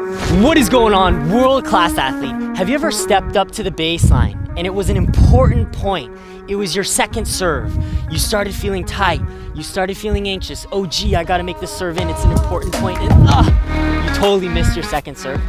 What is going on, world-class athlete? Have you ever stepped up to the baseline and it was an important point? It was your second serve. You started feeling tight. You started feeling anxious. Oh gee, I gotta make this serve in. It's an important point. And you totally missed your second serve.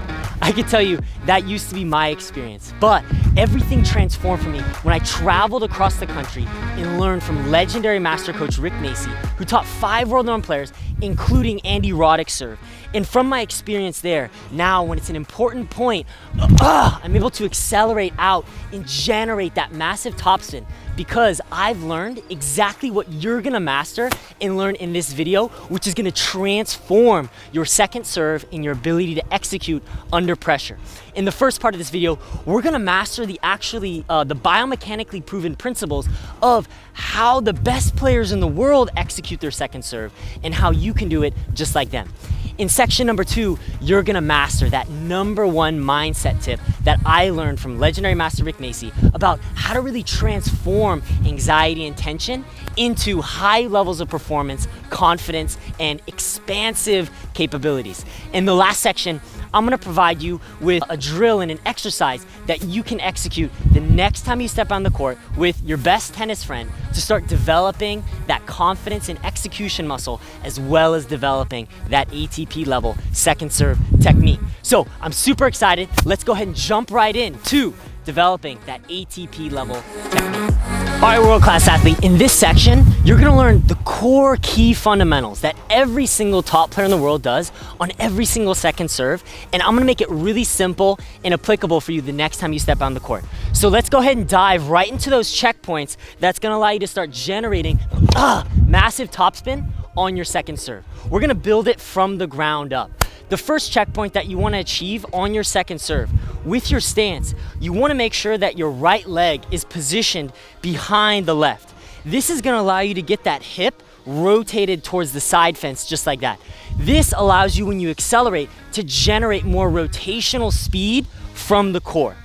I can tell you that used to be my experience, but everything transformed for me when I traveled across the country and learned from legendary master coach Rick Macci, who taught 5 world-renowned players, including Andy Roddick serve. And from my experience there, now when it's an important point, I'm able to accelerate out and generate that massive topspin because I've learned exactly what you're gonna master and learn in this video, which is gonna transform your second serve and your ability to execute under pressure. In the first part of this video, we're gonna master the biomechanically proven principles of how the best players in the world execute their second serve and how you can do it just like them. In section number 2, you're gonna master that #1 mindset tip that I learned from legendary master Rick Macci about how to really transform anxiety and tension into high levels of performance, confidence, and expansive capabilities. In the last section, I'm gonna provide you with a drill and an exercise that you can execute the next time you step on the court with your best tennis friend to start developing that confidence and execution muscle, as well as developing that ATP level second serve technique. So I'm super excited. Let's go ahead and jump right in to developing that ATP level technique. All right, world-class athlete, in this section, you're gonna learn the core key fundamentals that every single top player in the world does on every single second serve, and I'm gonna make it really simple and applicable for you the next time you step on the court. So let's go ahead and dive right into those checkpoints that's gonna allow you to start generating massive topspin on your second serve. We're gonna build it from the ground up. The first checkpoint that you wanna achieve on your second serve, with your stance, you wanna make sure that your right leg is positioned behind the left. This is gonna allow you to get that hip rotated towards the side fence just like that. This allows you, when you accelerate, to generate more rotational speed from the core.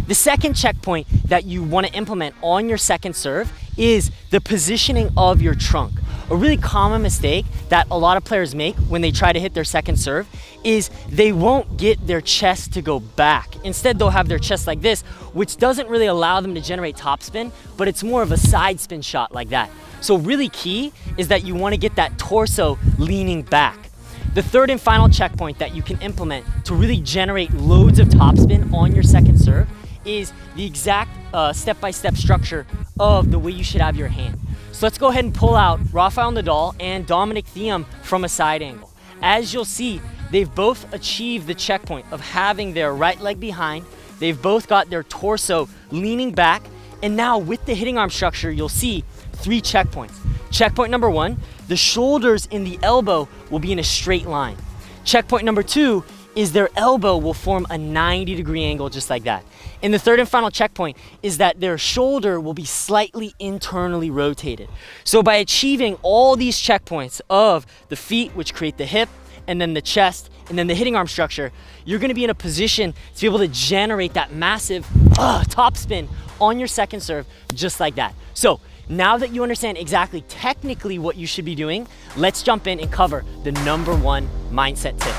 The second checkpoint that you wanna implement on your second serve is the positioning of your trunk. A really common mistake that a lot of players make when they try to hit their second serve is they won't get their chest to go back. Instead, they'll have their chest like this, which doesn't really allow them to generate topspin, but it's more of a side spin shot like that. So really key is that you want to get that torso leaning back. The third and final checkpoint that you can implement to really generate loads of topspin on your second serve is the exact step-by-step structure of the way you should have your hand. So let's go ahead and pull out Rafael Nadal and Dominic Thiem from a side angle. As you'll see, they've both achieved the checkpoint of having their right leg behind. They've both got their torso leaning back. And now with the hitting arm structure, you'll see 3 checkpoints. Checkpoint number 1, the shoulders and the elbow will be in a straight line. Checkpoint number 2 is their elbow will form a 90-degree angle just like that. And the third and final checkpoint is that their shoulder will be slightly internally rotated. So by achieving all these checkpoints of the feet, which create the hip, and then the chest, and then the hitting arm structure, you're gonna be in a position to be able to generate that massive topspin on your second serve just like that. So now that you understand exactly technically what you should be doing, let's jump in and cover the #1 mindset tip.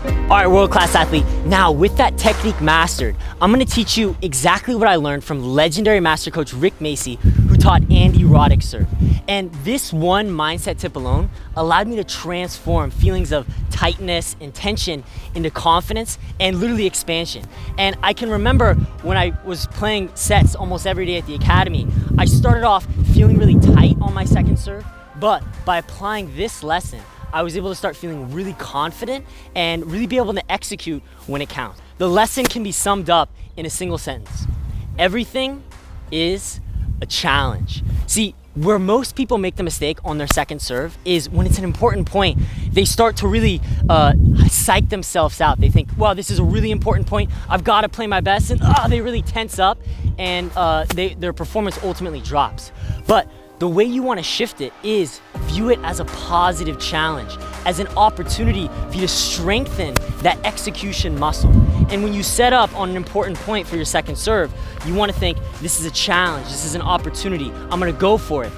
All right, world-class athlete, now with that technique mastered, I'm gonna teach you exactly what I learned from legendary master coach Rick Macci, who taught Andy Roddick serve. And this one mindset tip alone allowed me to transform feelings of tightness and tension into confidence and literally expansion. And I can remember when I was playing sets almost every day at the academy, I started off feeling really tight on my second serve, but by applying this lesson, I was able to start feeling really confident and really be able to execute when it counts. The lesson can be summed up in a single sentence. Everything is a challenge. See, where most people make the mistake on their second serve is when it's an important point, they start to really psych themselves out. They think, wow, this is a really important point. I've got to play my best. And they really tense up and their performance ultimately drops. But the way you want to shift it is view it as a positive challenge, as an opportunity for you to strengthen that execution muscle. And when you set up on an important point for your second serve, you want to think, this is a challenge, this is an opportunity, I'm going to go for it.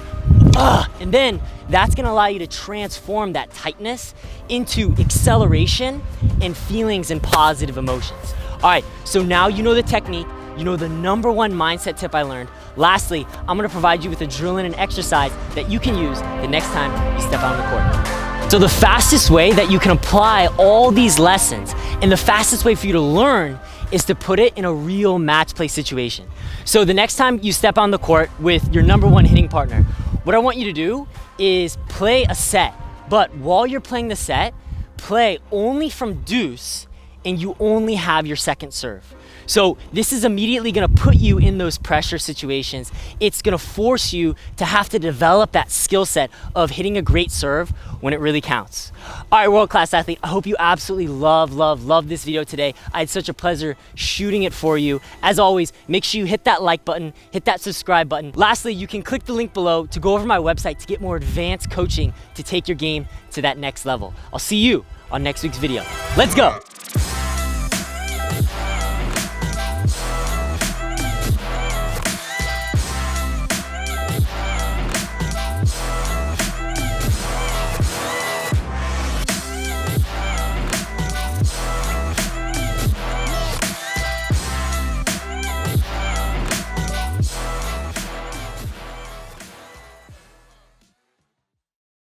And then that's gonna allow you to transform that tightness into acceleration and feelings and positive emotions. All right, so now you know the technique, you know the number one mindset tip I learned. Lastly, I'm gonna provide you with a drill and an exercise that you can use the next time you step out on the court. So the fastest way that you can apply all these lessons and the fastest way for you to learn is to put it in a real match play situation. So the next time you step on the court with your number one hitting partner, what I want you to do is play a set, but while you're playing the set, play only from deuce and you only have your second serve. So this is immediately gonna put you in those pressure situations. It's gonna force you to have to develop that skill set of hitting a great serve when it really counts. All right, world-class athlete, I hope you absolutely love this video today. I had such a pleasure shooting it for you. As always, make sure you hit that like button, hit that subscribe button. Lastly, you can click the link below to go over my website to get more advanced coaching to take your game to that next level. I'll see you on next week's video. Let's go.